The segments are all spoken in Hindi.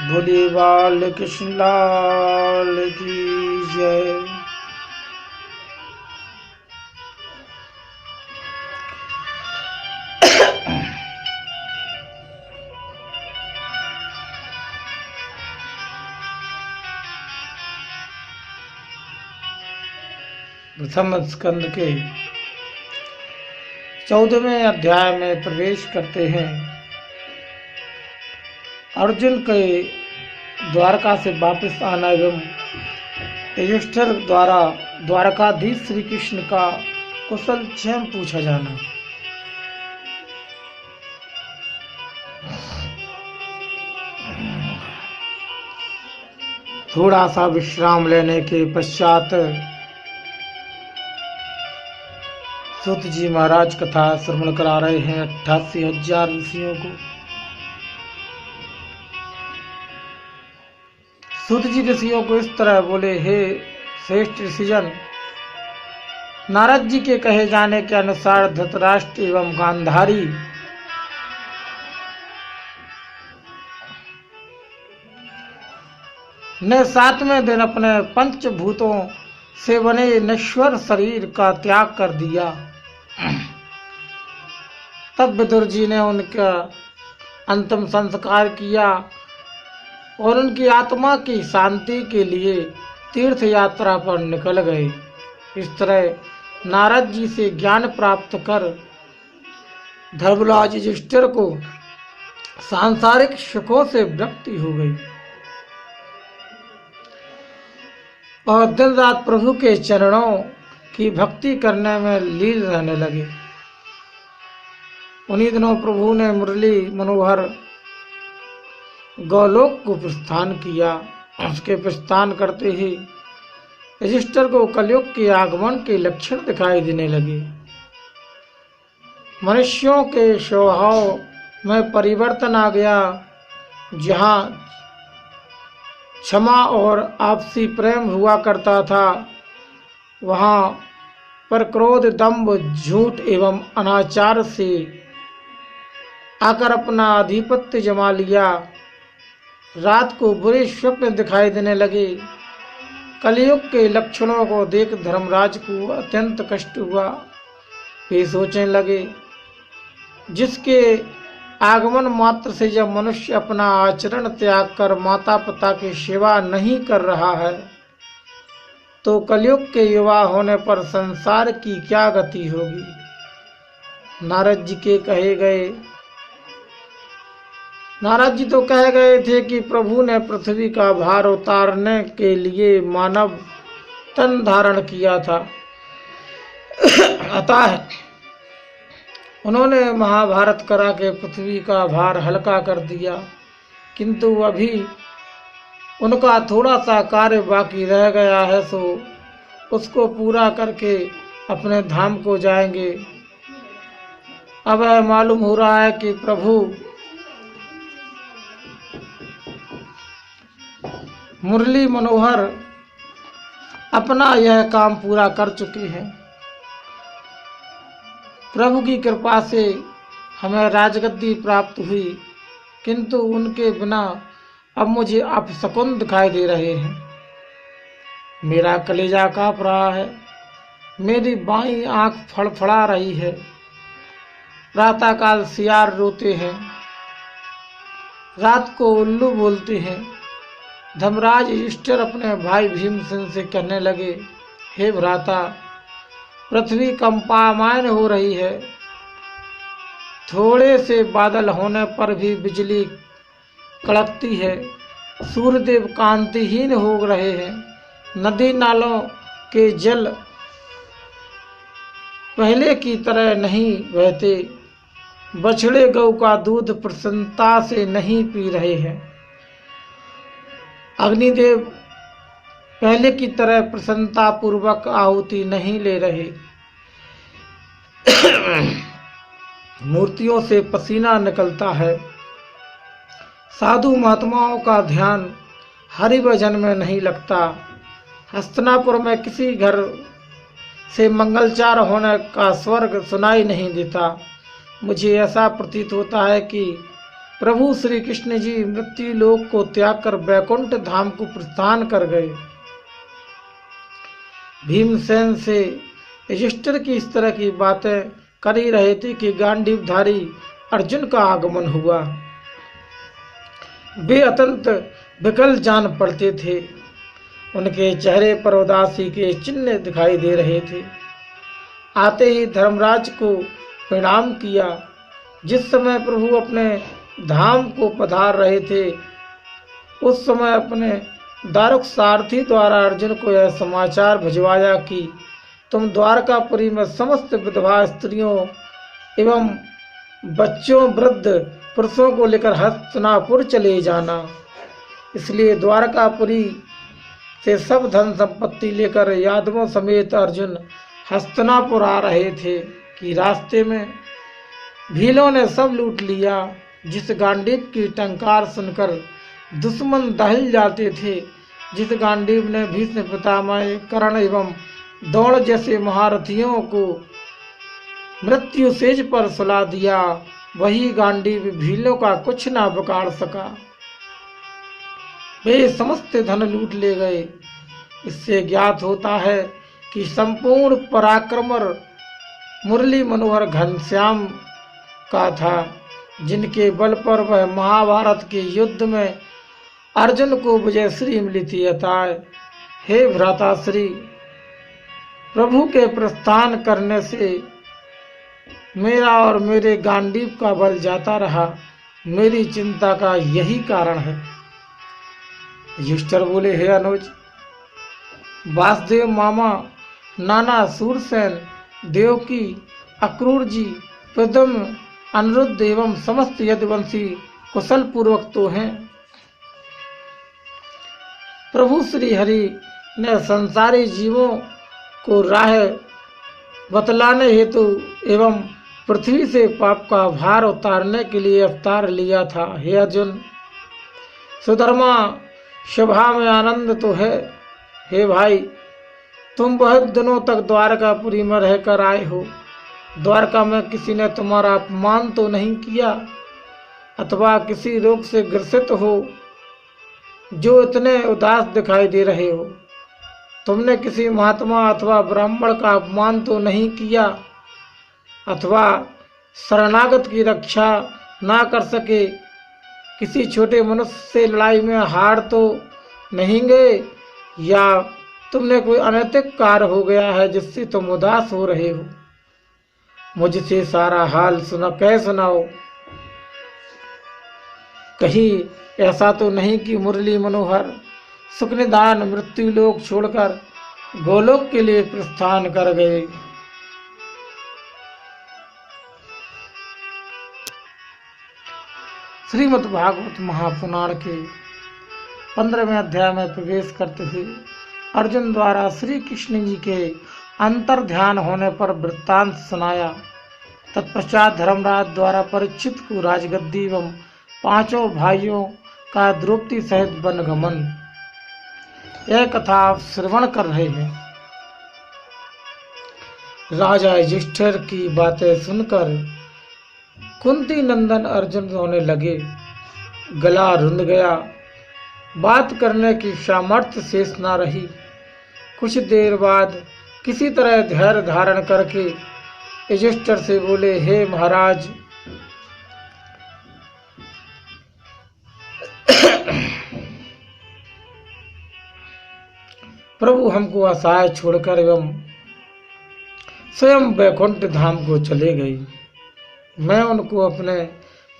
बोले बाल कृष्ण लाल की जय। प्रथम स्कंद के 14वें अध्याय में प्रवेश करते हैं। अर्जुन के द्वारका से वापस आना एवं युधिष्ठिर द्वारा द्वारकाधीश श्री कृष्ण का कुशल क्षेम पूछा जाना। थोड़ा सा विश्राम लेने के पश्चात सूत जी महाराज कथा श्रवण करा रहे हैं 88,000 ऋषियों को। सूत जी ऋषियों को इस तरह बोले, हे श्रेष्ठ ऋषिजन, नारद जी के कहे जाने के अनुसार धृतराष्ट्र एवं गांधारी ने 7वें दिन अपने पंचभूतों से बने नश्वर शरीर का त्याग कर दिया। तब विदुर जी ने उनका अंतिम संस्कार किया और उनकी आत्मा की शांति के लिए तीर्थ यात्रा पर निकल गए। इस तरह नारद जी से ज्ञान प्राप्त कर धर्मराज युधिष्ठिर को सांसारिक सुखों से विरक्ति हो गई और दिन रात प्रभु के चरणों की भक्ति करने में लीन रहने लगे। उन्हीं दिनों प्रभु ने मुरली मनोहर गोलोक को प्रस्थान किया। उसके प्रस्थान करते ही युधिष्ठिर को कलयुग के आगमन के लक्षण दिखाई देने लगे। मनुष्यों के स्वभाव में परिवर्तन आ गया। जहाँ क्षमा और आपसी प्रेम हुआ करता था, वहाँ पर क्रोध, दंभ, झूठ एवं अनाचार से आकर अपना आधिपत्य जमा लिया। रात को बुरे स्वप्न दिखाई देने लगे। कलयुग के लक्षणों को देख धर्मराज को अत्यंत कष्ट हुआ। वे सोचने लगे, जिसके आगमन मात्र से जब मनुष्य अपना आचरण त्याग कर माता पिता की सेवा नहीं कर रहा है, तो कलयुग के युवा होने पर संसार की क्या गति होगी। नारद जी तो कह गए थे कि प्रभु ने पृथ्वी का भार उतारने के लिए मानव तन धारण किया था। अतः उन्होंने महाभारत करा के पृथ्वी का भार हल्का कर दिया, किंतु अभी उनका थोड़ा सा कार्य बाकी रह गया है, सो उसको पूरा करके अपने धाम को जाएंगे। अब यह मालूम हो रहा है कि प्रभु मुरली मनोहर अपना यह काम पूरा कर चुके हैं। प्रभु की कृपा से हमें राजगद्दी प्राप्त हुई, किंतु उनके बिना अब मुझे अपशकुन दिखाई दे रहे हैं। मेरा कलेजा कांप रहा है, मेरी बाईं आंख फड़फड़ा रही है। प्रातःकाल सियार रोते हैं, रात को उल्लू बोलते हैं। धर्मराज युधिष्ठिर अपने भाई भीमसेन से कहने लगे, हे भ्राता, पृथ्वी कंपायमान हो रही है। थोड़े से बादल होने पर भी बिजली कड़कती है। सूर्यदेव कांतिहीन हो रहे हैं। नदी नालों के जल पहले की तरह नहीं बहते। बछड़े गौ का दूध प्रसन्नता से नहीं पी रहे हैं। अग्निदेव पहले की तरह प्रसन्नता पूर्वक आहुति नहीं ले रहे। मूर्तियों से पसीना निकलता है। साधु महात्माओं का ध्यान हरि भजन में नहीं लगता। हस्तिनापुर में किसी घर से मंगलचार होने का स्वर्ग सुनाई नहीं देता। मुझे ऐसा प्रतीत होता है कि प्रभु श्री कृष्ण जी मृत्यु लोक को त्याग कर वैकुंठ धाम को प्रस्थान कर गए। भीमसेन से युधिष्ठिर की इस तरह की बातें कर ही रहे थे कि गांडीवधारी अर्जुन का आगमन हुआ। वे अत्यंत विकल जान पड़ते थे। उनके चेहरे पर उदासी के चिन्ह दिखाई दे रहे थे। आते ही धर्मराज को प्रणाम किया। जिस समय प्रभु अपने धाम को पधार रहे थे उस समय अपने दारुक सारथी द्वारा अर्जुन को यह समाचार भिजवाया कि तुम द्वारकापुरी में समस्त विधवा स्त्रियों एवं बच्चों वृद्ध पुरुषों को लेकर हस्तिनापुर चले जाना। इसलिए द्वारकापुरी से सब धन संपत्ति लेकर यादवों समेत अर्जुन हस्तिनापुर आ रहे थे कि रास्ते में भीलों ने सब लूट लिया। जिस गांडीव की टंकार सुनकर दुश्मन दहल जाते थे, जिस गांडीव ने भीष्म पितामह कर्ण एवं द्रोण जैसे महारथियों को मृत्यु सेज पर सुला दिया, वही गांडीव भीलों का कुछ ना बिगाड़ सका। वे समस्त धन लूट ले गए। इससे ज्ञात होता है कि संपूर्ण पराक्रम मुरली मनोहर घनश्याम का था, जिनके बल पर वह महाभारत के युद्ध में अर्जुन को विजयश्री मिली थी। अतः हे भ्राताश्री, प्रभु के प्रस्थान करने से मेरा और मेरे गांडीव का बल जाता रहा। मेरी चिंता का यही कारण है। युधिष्ठिर बोले, हे अनुज, वासुदेव मामा, नाना, सूरसेन, देवकी, अक्रूर जी, प्रद्युम्न, अनिरुद्ध एवं समस्त यदुवंशी कुशल पूर्वक तो हैं। प्रभु श्री हरि ने संसारी जीवों को राह बतलाने हेतु एवं पृथ्वी से पाप का भार उतारने के लिए अवतार लिया था। हे अर्जुन, सुधर्मा सभा में आनंद तो है। हे भाई, तुम बहुत दिनों तक द्वारकापुरी में रहकर आए हो। द्वारका में किसी ने तुम्हारा अपमान तो नहीं किया अथवा किसी रोग से ग्रसित हो जो इतने उदास दिखाई दे रहे हो। तुमने किसी महात्मा अथवा ब्राह्मण का अपमान तो नहीं किया अथवा शरणागत की रक्षा ना कर सके किसी छोटे मनुष्य से लड़ाई में हार तो नहीं गए, या तुमने कोई अनैतिक कार्य हो गया है जिससे तुम उदास हो रहे हो। मुझसे सारा हाल सुनाओ। कहीं ऐसा तो नहीं कि मुरली मनोहर सुखनिदान मृत्यु लोक छोड़कर गोलोक के लिए प्रस्थान कर गए। श्रीमद् भागवत महापुराण के 15वें अध्याय में प्रवेश करते हुए अर्जुन द्वारा श्री कृष्ण जी के अंतर ध्यान होने पर वृत्तांत सुनाया। तत्पश्चात धर्मराज द्वारा परीक्षित को राजगद्दी एवं पांचों भाइयों का द्रौपदी सहित वनगमन, यह कथा आप श्रवण कर रहे हैं। राजा युधिष्ठिर की बातें सुनकर कुंती नंदन अर्जुन रोने लगे। गला रुंध गया, बात करने की सामर्थ्य शेष न रही। कुछ देर बाद किसी तरह धैर्य धारण करके युधिष्ठिर से बोले, हे महाराज, प्रभु हमको असहाय छोड़कर एवं स्वयं वैकुंठ धाम को चले गई। मैं उनको अपने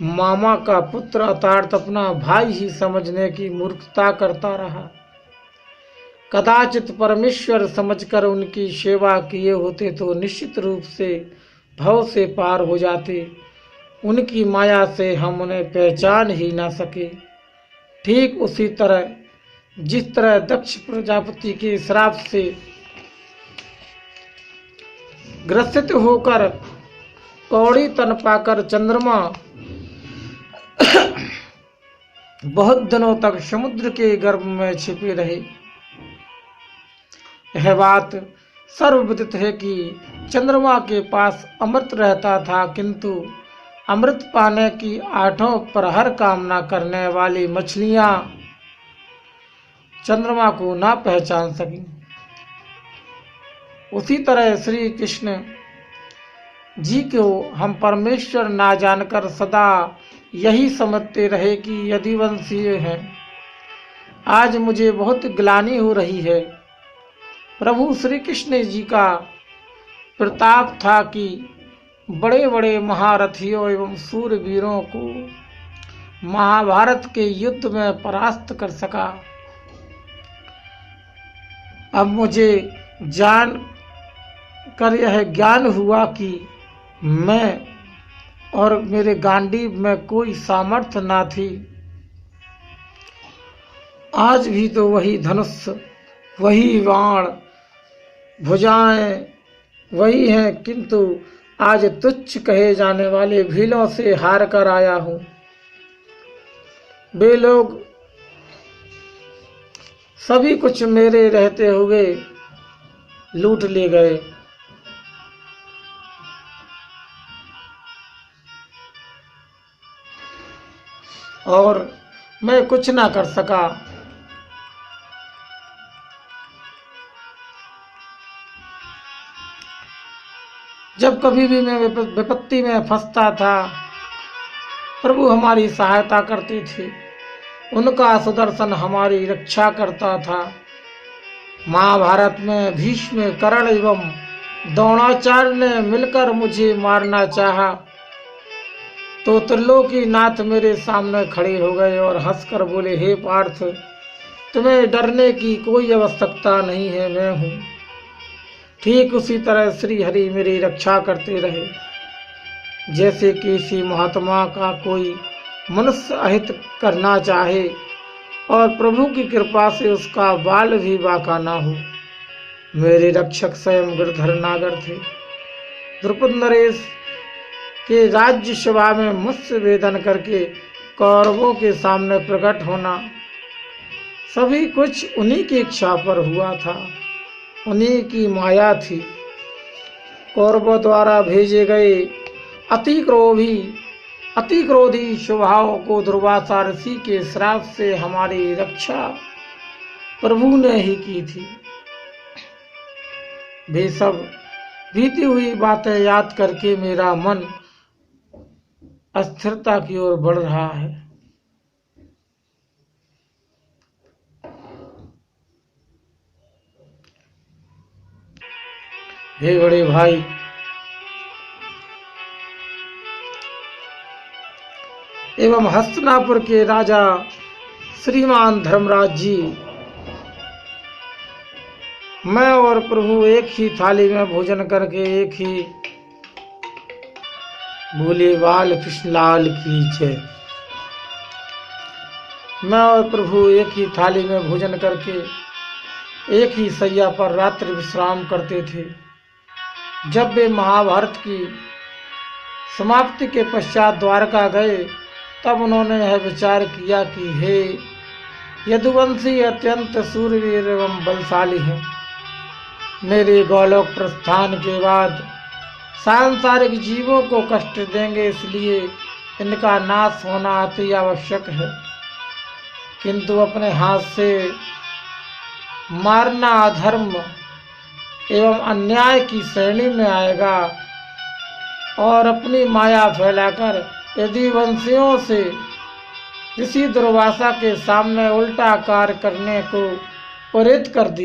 मामा का पुत्र अर्थात अपना भाई ही समझने की मूर्खता करता रहा। कदाचित परमेश्वर समझकर उनकी सेवा किए होते तो निश्चित रूप से भव से पार हो जाते। उनकी माया से हम उन्हें पहचान ही ना सके। ठीक उसी तरह जिस तरह दक्ष प्रजापति के श्राप से ग्रसित होकर कौड़ी तन पाकर चंद्रमा बहुत दिनों तक समुद्र के गर्भ में छिपे रहे। यह बात सर्वविदित है कि चंद्रमा के पास अमृत रहता था, किंतु अमृत पाने की 8 प्रहर कामना करने वाली मछलियां चंद्रमा को ना पहचान सकी, उसी तरह श्री कृष्ण जी को हम परमेश्वर ना जानकर सदा यही समझते रहे कि यदुवंशीय हैं। आज मुझे बहुत ग्लानि हो रही है। प्रभु श्री कृष्ण जी का प्रताप था कि बड़े बड़े महारथियों एवं सूरवीरों को महाभारत के युद्ध में परास्त कर सका। अब मुझे जान कर यह ज्ञान हुआ कि मैं और मेरे गांडीव में कोई सामर्थ्य ना थी। आज भी तो वही धनुष, वही बाण, भुजाएं वही हैं, किंतु आज तुच्छ कहे जाने वाले भीलों से हार कर आया हूं। वे लोग सभी कुछ मेरे रहते हुए लूट ले गए। और मैं कुछ ना कर सका। जब कभी भी मैं विपत्ति में फंसता था, प्रभु हमारी सहायता करते थे। उनका सुदर्शन हमारी रक्षा करता था। महाभारत में भीष्म, कर्ण एवं द्रोणाचार्य ने मिलकर मुझे मारना चाहा तो त्रिलोकीनाथ मेरे सामने खड़े हो गए और हंसकर बोले, हे पार्थ, तुम्हें डरने की कोई आवश्यकता नहीं है, मैं हूँ। ठीक उसी तरह श्री हरि मेरी रक्षा करते रहे। जैसे किसी महात्मा का कोई मनुष्य अहित करना चाहे और प्रभु की कृपा से उसका बाल भी बाका ना हो। मेरे रक्षक स्वयं गिरधर नागर थे। द्रुपद नरेश के राज्य सभा में मत्स्य वेदन करके कौरवों के सामने प्रकट होना, सभी कुछ उन्हीं की इच्छा पर हुआ था, उन्हीं की माया थी। कौरवों द्वारा भेजे गए अति क्रोधी स्वभाव को दुर्वासा ऋषि के श्राप से हमारी रक्षा प्रभु ने ही की थी। वे सब बीती हुई बातें याद करके मेरा मन अस्थिरता की ओर बढ़ रहा है। हे बड़े भाई, एवं हस्तिनापुर के राजा श्रीमान धर्मराज जी, मैं और प्रभु एक ही थाली में भोजन करके एक ही बोले, बाल कृष्णलाल की जय। मैं और प्रभु एक ही थाली में भोजन करके एक ही सैया पर रात्रि विश्राम करते थे। जब वे महाभारत की समाप्ति के पश्चात द्वारका गए, तब उन्होंने यह विचार किया कि हे यदुवंशी अत्यंत सूरवीर एवं बलशाली हैं। मेरे गोलोक प्रस्थान के बाद सांसारिक जीवों को कष्ट देंगे, इसलिए इनका नाश होना अति आवश्यक है। किंतु अपने हाथ से मारना अधर्म एवं अन्याय की श्रेणी में आएगा और अपनी माया फैलाकर यदुवंशियों से ऋषि दुर्वासा के सामने उल्टा कार्य करने को प्रेरित कर दिया।